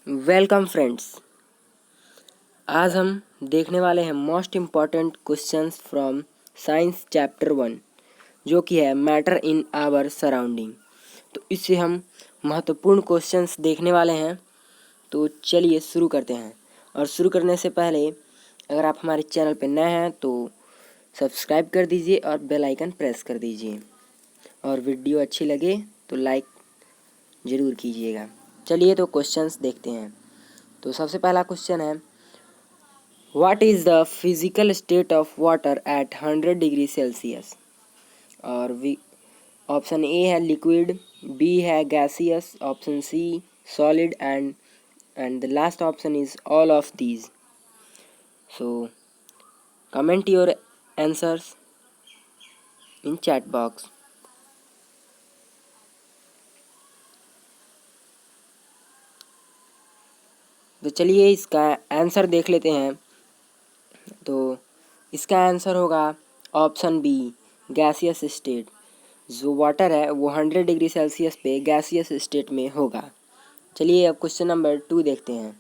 Welcome friends. आज हम देखने वाले हैं most important questions from science chapter 1, जो कि है मैटर इन आवर सराउंडिंग। तो इससे हम महत्वपूर्ण क्वेश्चंस देखने वाले हैं। तो चलिए शुरू करते हैं। और शुरू करने से पहले अगर आप हमारे चैनल पर नए हैं तो सब्सक्राइब कर दीजिए और बेल आइकन प्रेस कर दीजिए, और वीडियो अच्छी लगे तो लाइक ज़रूर कीजिएगा। चलिए तो क्वेश्चंस देखते हैं। तो सबसे पहला क्वेश्चन है, what is the physical state of water at 100 degree Celsius. और ऑप्शन ए है लिक्विड, बी है gaseous, option C solid, and the last option is all of these. So comment your answers in chat box. तो चलिए इसका answer देख लेते हैं। तो इसका आंसर होगा ऑप्शन बी, गैसियस स्टेट। जो वाटर है वो 100 डिग्री सेल्सियस पे गैसियस स्टेट में होगा। चलिए अब क्वेश्चन नंबर 2 देखते हैं।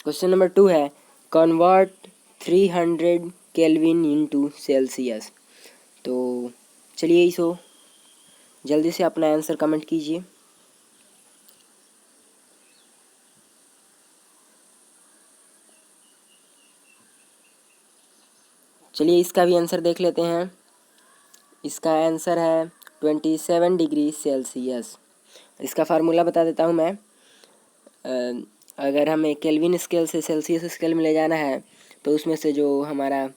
क्वेश्चन नंबर 2 है, कन्वर्ट 300 केल्विन इनटू सेल्सियस। तो चलिए इसको जल्दी से अपना आंसर कमेंट कीजिए। चलिए इसका भी आंसर देख लेते हैं। इसका आंसर है 27 डिग्री सेल्सियस। इसका फार्मूला बता देता हूँ मैं। अगर हमें केल्विन स्केल से सेल्सियस स्केल में ले जाना है तो उसमें से जो हमारा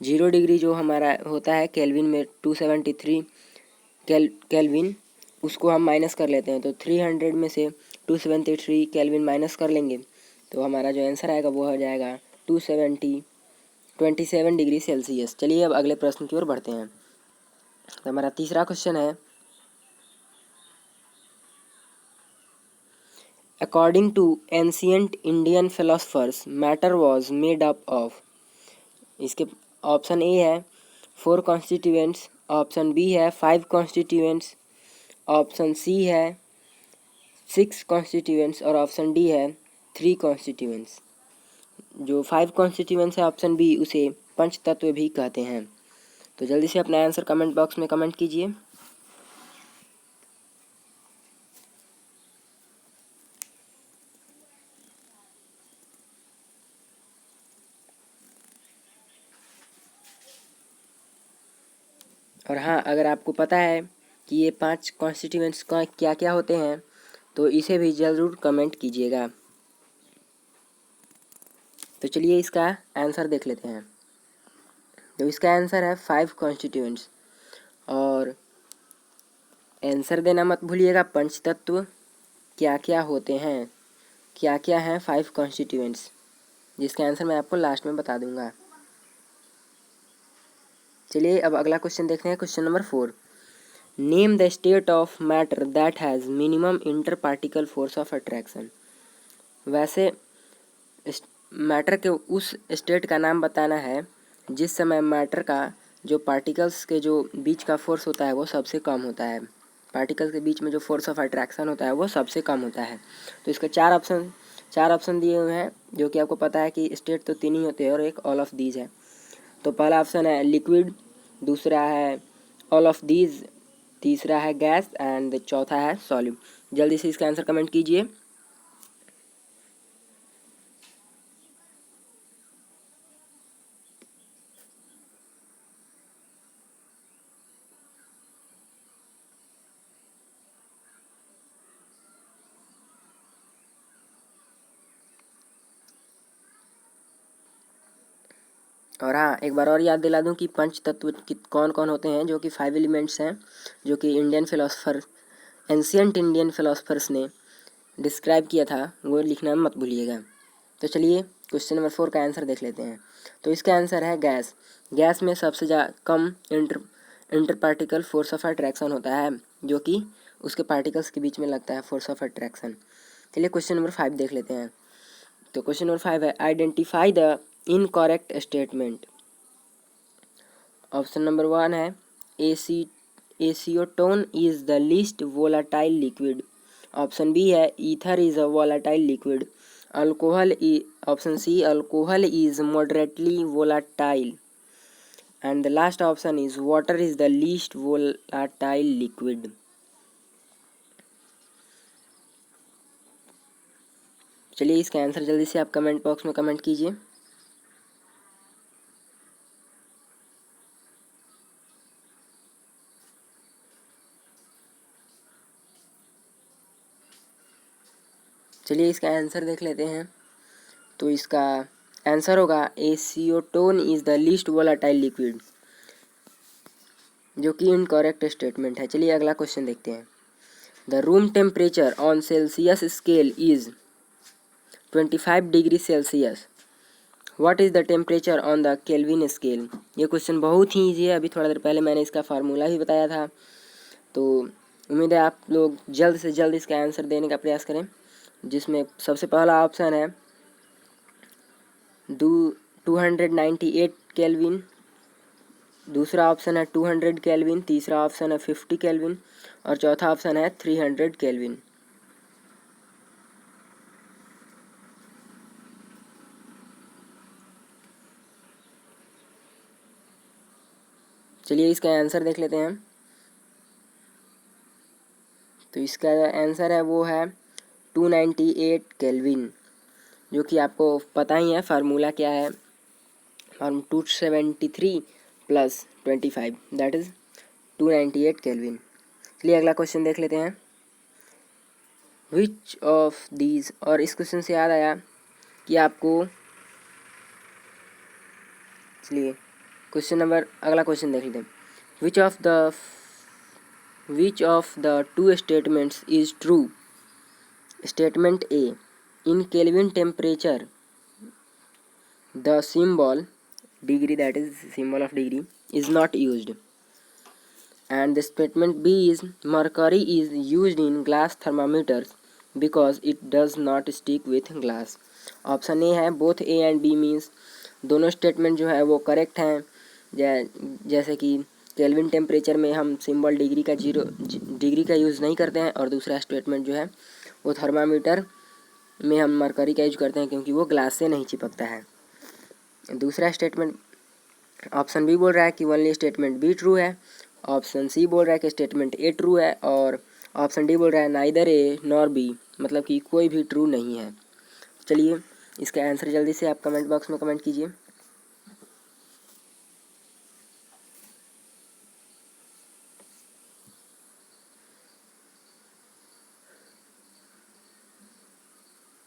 0 डिग्री जो हमारा होता है केल्विन में 273 केल्विन, उसको हम माइनस कर लेते हैं। तो 300 में से 273 केल्विन माइनस कर लेंगे तो हमारा जो आंसर आएगा वो हो जाएगा 27 डिग्री सेल्सियस। चलिए अब अगले प्रश्न की ओर बढ़ते हैं। तो हमारा तीसरा क्वेश्चन है, according to ancient Indian philosophers matter was made up of. इसके ऑप्शन ए है 4 कॉन्स्टिट्यूएंट्स, ऑप्शन बी है 5 कॉन्स्टिट्यूएंट्स, ऑप्शन सी है 6 कॉन्स्टिट्यूएंट्स, और ऑप्शन डी है 3 कॉन्स्टिट्यूएंट्स। जो 5 कॉन्स्टिट्यूएंट्स है ऑप्शन बी, उसे पंच तत्व भी कहते हैं। तो जल्दी से अपना आंसर कमेंट बॉक्स में कमेंट कीजिए। और हाँ, अगर आपको पता है कि ये 5 कॉन्स्टिट्यूएंट्स का क्या क्या होते हैं तो इसे भी ज़रूर कमेंट कीजिएगा। तो चलिए इसका आंसर देख लेते हैं। तो इसका आंसर है 5 कॉन्स्टिट्यूएंट्स। और आंसर देना मत भूलिएगा, पंच तत्व क्या क्या होते हैं, क्या क्या हैं 5 कॉन्स्टिट्यूएंट्स, जिसका आंसर मैं आपको लास्ट में बता दूंगा। चलिए अब अगला क्वेश्चन देखते हैं। Question number 4, name the state of matter that has minimum inter particle force of attraction. वैसे मैटर के उस स्टेट का नाम बताना है जिस समय मैटर का जो पार्टिकल्स के जो बीच का फोर्स होता है वो सबसे कम होता है। पार्टिकल्स के बीच में जो फोर्स ऑफ अट्रैक्शन होता है वो सबसे कम होता है। तो इसके चार ऑप्शन दिए हुए हैं, जो कि आपको पता है कि स्टेट तो 3 ही होते हैं और एक ऑल ऑफ दीज है। तो पहला ऑप्शन है लिक्विड, दूसरा है ऑल ऑफ दीज, तीसरा है गैस, एंड चौथा है सॉलिड। जल्दी से इसका आंसर कमेंट कीजिए। और हाँ, एक बार और याद दिला दूं कि पंच तत्व कौन कौन होते हैं, जो कि 5 एलिमेंट्स हैं, जो कि एंशियंट इंडियन फिलोसफर्स ने डिस्क्राइब किया था, वो लिखना मत भूलिएगा। तो चलिए क्वेश्चन नंबर 4 का आंसर देख लेते हैं। तो इसका आंसर है गैस। गैस में सबसे कम inter particle force of attraction होता है, जो कि उसके पार्टिकल्स के बीच में लगता है फोर्स ऑफ अट्रैक्शन। चलिए क्वेश्चन नंबर 5 देख लेते हैं। तो क्वेश्चन नंबर 5 है, identify the incorrect statement. Option number 1 है acetone is the least volatile liquid, option B है ether is a volatile liquid. Option C alcohol is moderately volatile. And the last option is water is the least volatile liquid. चलिए इसका answer जल्दी से आप comment box में comment कीजिए। चलिए इसका आंसर देख लेते हैं। तो इसका आंसर होगा acetone is the least volatile liquid, जो कि इनकरेक्ट स्टेटमेंट है। चलिए अगला क्वेश्चन देखते हैं। The room temperature on Celsius scale is 25 degree Celsius. What is the temperature on the kelvin scale. ये क्वेश्चन बहुत ही ईजी है। अभी थोड़ा देर पहले मैंने इसका फार्मूला भी बताया था। तो उम्मीद है आप लोग जल्द से जल्द इसका आंसर देने का प्रयास करें, जिसमें सबसे पहला ऑप्शन है 298 केल्विन, दूसरा ऑप्शन है 200 केल्विन, तीसरा ऑप्शन है 50 केल्विन और चौथा ऑप्शन है 300 केल्विन। चलिए इसका आंसर देख लेते हैं। तो इसका आंसर है वो है 298 केल्विन, जो कि आपको पता ही है फार्मूला क्या है। Form 273 plus 25 that is 298 kelvin. चलिए अगला क्वेश्चन देख लेते हैं। विच ऑफ दीज, और इस क्वेश्चन से याद आया कि आपको, चलिए अगला क्वेश्चन देख लेते हैं। Which of the two statements is true. Statement A, in kelvin temperature the symbol degree, that is symbol of degree, is not used. And the statement B is mercury is used in glass thermometers because it does not stick with glass. Option A है both A and B means दोनों statement जो है वो correct हैं। जैसे कि kelvin temperature में हम सिंबल डिग्री का यूज़ नहीं करते हैं, और दूसरा स्टेटमेंट जो है वो थर्मामीटर में हम मरकरी का यूज करते हैं क्योंकि वो ग्लास से नहीं चिपकता है। दूसरा स्टेटमेंट ऑप्शन बी बोल रहा है कि ओनली स्टेटमेंट बी ट्रू है, ऑप्शन सी बोल रहा है कि स्टेटमेंट ए ट्रू है, और ऑप्शन डी बोल रहा है नाइदर ए नॉर बी, मतलब कि कोई भी ट्रू नहीं है। चलिए इसका आंसर जल्दी से आप कमेंट बॉक्स में कमेंट कीजिए।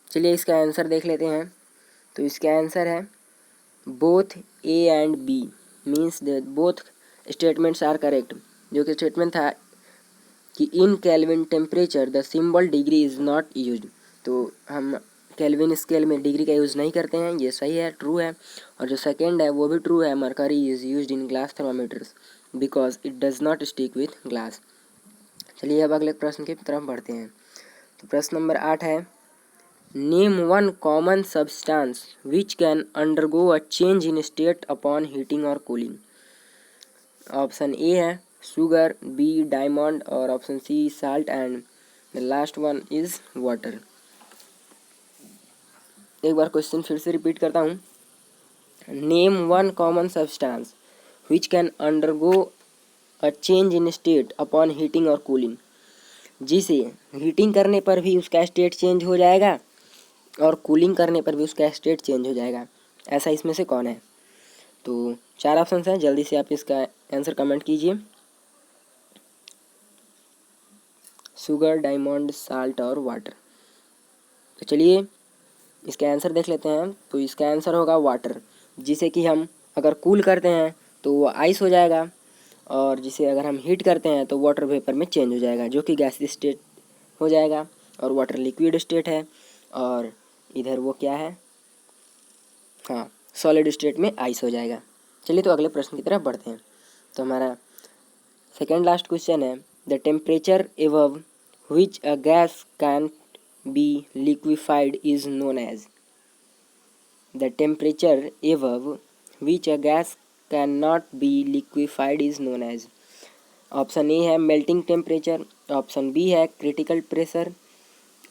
चलिए इसका आंसर देख लेते हैं। तो इसका आंसर है both A and B means that both statements are correct. जो कि स्टेटमेंट था कि in kelvin temperature the symbol degree is not used, तो हम केल्विन स्केल में डिग्री का यूज़ नहीं करते हैं, ये सही है, ट्रू है। और जो सेकेंड है वो भी ट्रू है, mercury is used in glass thermometers because it does not stick with glass. चलिए अब अगले प्रश्न की तरफ बढ़ते हैं। तो प्रश्न नंबर 8 है, name one common substance which can undergo a change in state upon heating और कूलिंग। ऑप्शन ए है शुगर, बी डायमंड और option C salt and the last one is water. एक बार क्वेश्चन फिर से रिपीट करता हूँ। Name one common substance which can undergo a change in state upon heating और कूलिंग, जिसे हीटिंग करने पर भी उसका स्टेट चेंज हो जाएगा और कूलिंग करने पर भी उसका स्टेट चेंज हो जाएगा, ऐसा इसमें से कौन है। तो 4 ऑप्शन हैं, जल्दी से आप इसका आंसर कमेंट कीजिए। शुगर, डायमंड, साल्ट और वाटर। तो चलिए इसका आंसर देख लेते हैं। तो इसका आंसर होगा वाटर, जिसे कि हम अगर कूल करते हैं तो वो आइस हो जाएगा, और जिसे अगर हम हीट करते हैं तो वाटर वेपर में चेंज हो जाएगा, जो कि गैस स्टेट हो जाएगा, और वाटर लिक्विड स्टेट है, और इधर वो क्या है, हाँ सॉलिड स्टेट में आइस हो जाएगा। चलिए तो अगले प्रश्न की तरफ बढ़ते हैं। तो हमारा सेकेंड लास्ट क्वेश्चन है, the temperature above which a gas can't be liquefied is known as. The temperature above which a gas cannot be liquefied is known as. Option A है मेल्टिंग टेम्परेचर, ऑप्शन बी है critical pressure,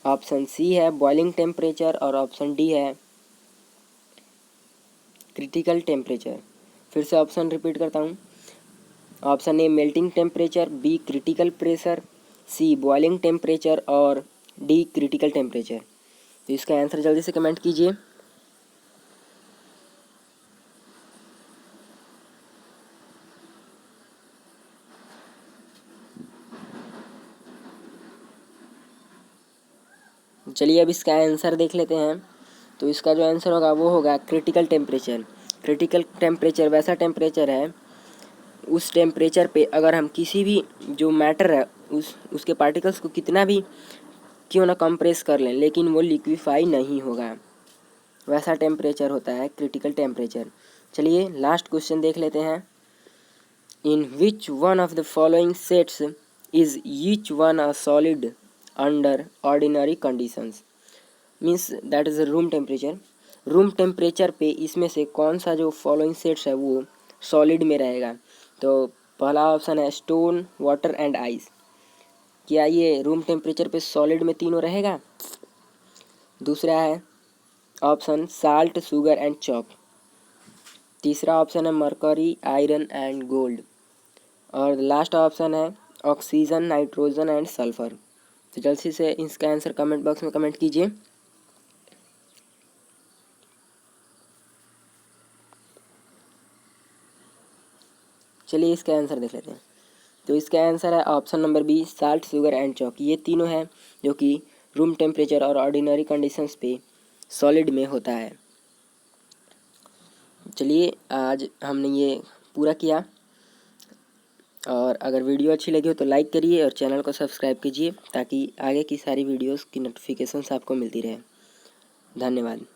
option C है boiling temperature और option D है critical temperature. फिर से option repeat करता हूँ। Option A melting temperature, B critical pressure, C boiling temperature और डी क्रिटिकल टेम्परेचर। तो इसका आंसर जल्दी से कमेंट कीजिए। चलिए अब इसका आंसर देख लेते हैं। तो इसका जो आंसर होगा वो होगा क्रिटिकल टेम्परेचर। क्रिटिकल टेम्परेचर वैसा टेम्परेचर है, उस टेम्परेचर पे अगर हम किसी भी जो मैटर है उसके पार्टिकल्स को कितना भी क्यों ना कंप्रेस कर लें, लेकिन वो लिक्विफाई नहीं होगा, वैसा टेम्परेचर होता है क्रिटिकल टेम्परेचर। चलिए लास्ट क्वेश्चन देख लेते हैं। In which one of the following sets is each one a solid under ordinary conditions, means that is room temperature. Room temperature पे इसमें से कौन सा जो फॉलोइंग सेट्स है वो सॉलिड में रहेगा। तो पहला ऑप्शन है स्टोन, वाटर एंड आइस। क्या ये रूम टेम्परेचर पे सॉलिड में तीनों रहेगा? दूसरा है option salt, sugar and chalk. तीसरा ऑप्शन है मरकरी, आयरन एंड गोल्ड। और लास्ट ऑप्शन है ऑक्सीजन, नाइट्रोजन एंड सल्फर। तो जल्दी से इसका आंसर कमेंट बॉक्स में कमेंट कीजिए। चलिए इसका आंसर देख लेते हैं। तो इसका आंसर है option number B, salt, sugar and chalk. ये तीनों हैं जो कि रूम टेम्परेचर और ऑर्डिनरी कंडीशंस पे सॉलिड में होता है। चलिए आज हमने ये पूरा किया, और अगर वीडियो अच्छी लगी हो तो लाइक करिए और चैनल को सब्सक्राइब कीजिए ताकि आगे की सारी वीडियोस की नोटिफिकेशंस आपको मिलती रहे। धन्यवाद।